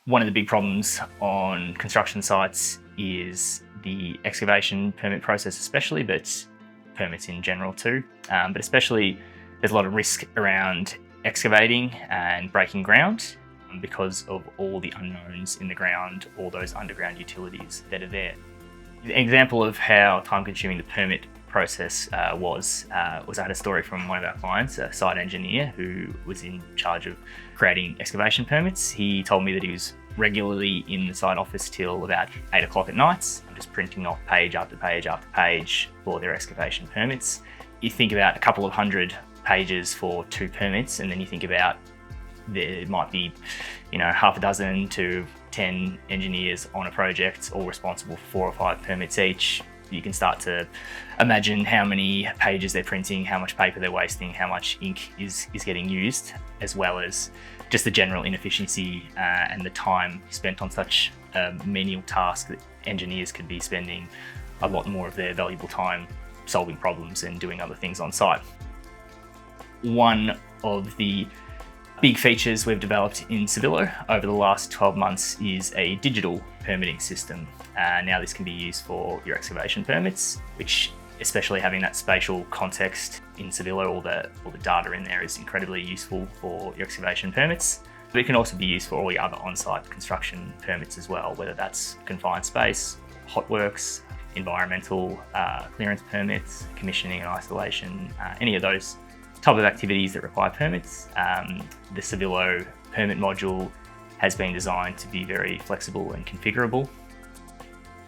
One of the big problems on construction sites is the excavation permit process especially, but permits in general too. But especially there's a lot of risk around excavating and breaking ground because of all the unknowns in the ground, all those underground utilities that are there. An example of how time-consuming the permit process was I had a story from one of our clients, a site engineer who was in charge of creating excavation permits. He told me that he was regularly in the site office till about 8 o'clock at night, just printing off page after page after page for their excavation permits. You think about a couple of hundred pages for 2 permits, and then you think about there might be, half a dozen to 10 engineers on a project, all responsible for 4 or 5 permits each. You can start to imagine how many pages they're printing, how much paper they're wasting, how much ink is getting used, as well as just the general inefficiency and the time spent on such a menial task that engineers could be spending a lot more of their valuable time solving problems and doing other things on site. One of the big features we've developed in Civillo over the last 12 months is a digital permitting system. Now this can be used for your excavation permits, which, especially having that spatial context in Civillo, all the data in there is incredibly useful for your excavation permits. But it can also be used for all your other on-site construction permits as well, whether that's confined space, hot works, environmental clearance permits, commissioning and isolation, any of those type of activities that require permits. The Civillo permit module has been designed to be very flexible and configurable.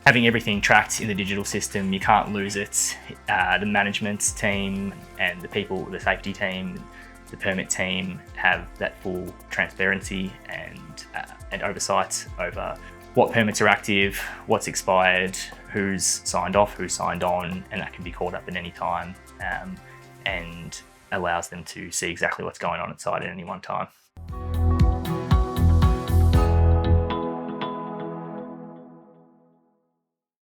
Having everything tracked in the digital system, you can't lose it. The management team and the safety team, the permit team have that full transparency and oversight over what permits are active, what's expired, who's signed off, who's signed on, and that can be called up at any time and allows them to see exactly what's going on at site at any one time.